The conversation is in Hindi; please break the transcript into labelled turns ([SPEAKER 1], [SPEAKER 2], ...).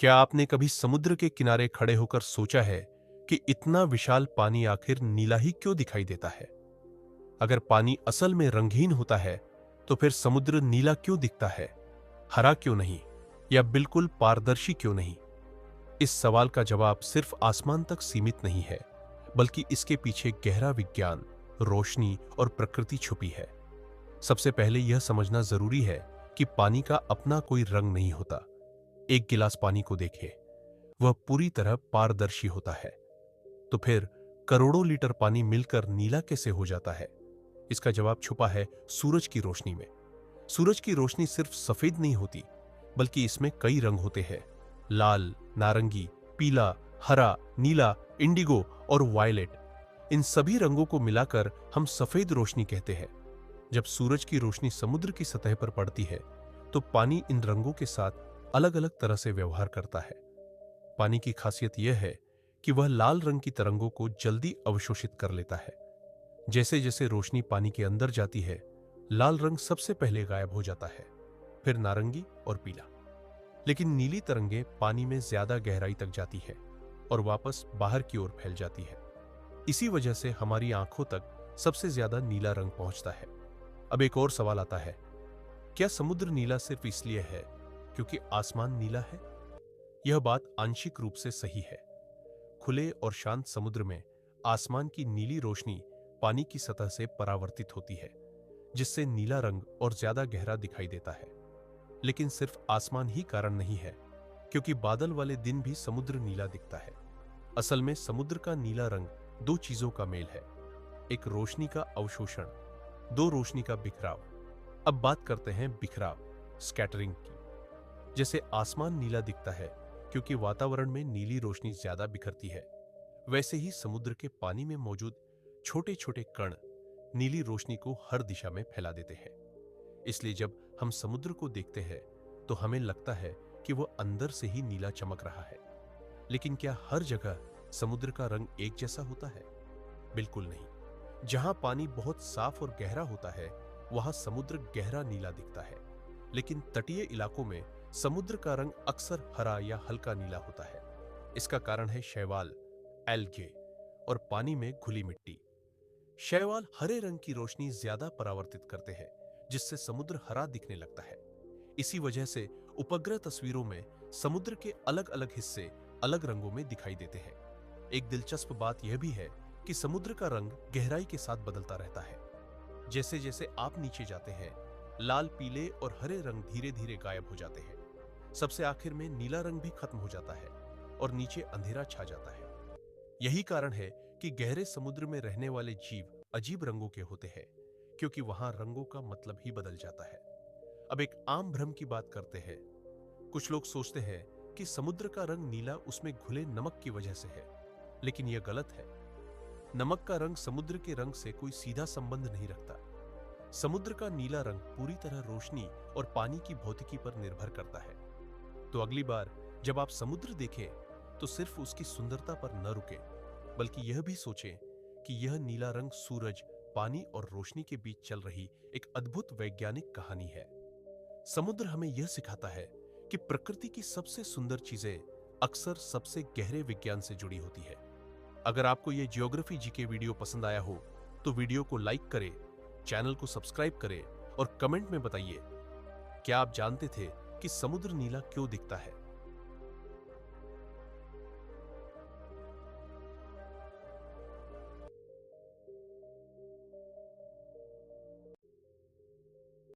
[SPEAKER 1] क्या आपने कभी समुद्र के किनारे खड़े होकर सोचा है कि इतना विशाल पानी आखिर नीला ही क्यों दिखाई देता है? अगर पानी असल में रंगहीन होता है, तो फिर समुद्र नीला क्यों दिखता है? हरा क्यों नहीं? या बिल्कुल पारदर्शी क्यों नहीं? इस सवाल का जवाब सिर्फ आसमान तक सीमित नहीं है, बल्कि इसके पीछे गहरा विज्ञान, रोशनी और प्रकृति छुपी है। सबसे पहले यह समझना जरूरी है कि पानी का अपना कोई रंग नहीं होता। एक गिलास पानी को देखें, वह पूरी तरह पारदर्शी होता है। तो फिर करोड़ों लीटर पानी मिलकर नीला कैसे हो जाता है? इसका जवाब छुपा है सूरज की रोशनी में। सूरज की रोशनी सिर्फ सफेद नहीं होती, बल्कि इसमें कई रंग होते हैं। लाल, नारंगी, पीला, हरा, नीला, इंडिगो और वायलेट। इन सभी रंगों को मिलाकर हम सफेद रोशनी कहते हैं। जब सूरज की रोशनी समुद्र की सतह पर पड़ती है, तो पानी इन रंगों के साथ अलग अलग तरह से व्यवहार करता है। पानी की खासियत यह है कि वह लाल रंग की तरंगों को जल्दी अवशोषित कर लेता है। जैसे जैसे रोशनी पानी के अंदर जाती है, लाल रंग सबसे पहले गायब हो जाता है, फिर नारंगी और पीला। लेकिन नीली तरंगें पानी में ज्यादा गहराई तक जाती है और वापस बाहर की ओर फैल जाती है। इसी वजह से हमारी आंखों तक सबसे ज्यादा नीला रंग पहुंचता है। अब एक और सवाल आता है, क्या समुद्र नीला सिर्फ इसलिए है क्योंकि आसमान नीला है? यह बात आंशिक रूप से सही है। खुले और शांत समुद्र में आसमान की नीली रोशनी पानी की सतह से परावर्तित होती है, जिससे नीला रंग और ज्यादा गहरा दिखाई देता है। लेकिन सिर्फ आसमान ही कारण नहीं है, क्योंकि बादल वाले दिन भी समुद्र नीला दिखता है। असल में समुद्र का नीला रंग दो चीजों का मेल है, एक रोशनी का अवशोषण, दो रोशनी का बिखराव। अब बात करते हैं बिखराव, स्कैटरिंग की। जैसे आसमान नीला दिखता है क्योंकि वातावरण में नीली रोशनी ज्यादा बिखरती है, वैसे ही समुद्र के पानी में मौजूद छोटे छोटे कण नीली रोशनी को हर दिशा में फैला देते हैं। इसलिए जब हम समुद्र को देखते हैं, तो हमें लगता है कि वह अंदर से ही नीला चमक रहा है। लेकिन क्या हर जगह समुद्र का रंग एक जैसा होता है? बिल्कुल नहीं। जहां पानी बहुत साफ और गहरा होता है, वहां समुद्र गहरा नीला दिखता है। लेकिन तटीय इलाकों में समुद्र का रंग अक्सर हरा या हल्का नीला होता है। इसका कारण है शैवाल, एल्गे और पानी में घुली मिट्टी। शैवाल हरे रंग की रोशनी ज्यादा परावर्तित करते हैं, जिससे समुद्र हरा दिखने लगता है। इसी वजह से उपग्रह तस्वीरों में समुद्र के अलग अलग हिस्से अलग रंगों में दिखाई देते हैं। एक दिलचस्प बात यह भी है कि समुद्र का रंग गहराई के साथ बदलता रहता है। जैसे जैसे आप नीचे जाते हैं, लाल, पीले और हरे रंग धीरे धीरे गायब हो जाते हैं। सबसे आखिर में नीला रंग भी खत्म हो जाता है और नीचे अंधेरा छा जाता है। यही कारण है कि गहरे समुद्र में रहने वाले जीव अजीब रंगों के होते हैं, क्योंकि वहां रंगों का मतलब ही बदल जाता है। अब एक आम भ्रम की बात करते हैं। कुछ लोग सोचते हैं कि समुद्र का रंग नीला उसमें घुले नमक की वजह से है, लेकिन यह गलत है। नमक का रंग समुद्र के रंग से कोई सीधा संबंध नहीं रखता। समुद्र का नीला रंग पूरी तरह रोशनी और पानी की भौतिकी पर निर्भर करता है। तो अगली बार जब आप समुद्र देखें, तो सिर्फ उसकी सुंदरता पर न रुकें, बल्कि यह भी सोचें कि यह नीला रंग सूरज, पानी और रोशनी के बीच चल रही एक अद्भुत वैज्ञानिक कहानी है। समुद्र हमें यह सिखाता है कि प्रकृति की सबसे सुंदर चीजें अक्सर सबसे गहरे विज्ञान से जुड़ी होती है। अगर आपको यह ज्योग्राफी जीके वीडियो पसंद आया हो, तो वीडियो को लाइक करें, चैनल को सब्सक्राइब करें और कमेंट में बताइए, क्या आप जानते थे कि समुद्र नीला क्यों दिखता है?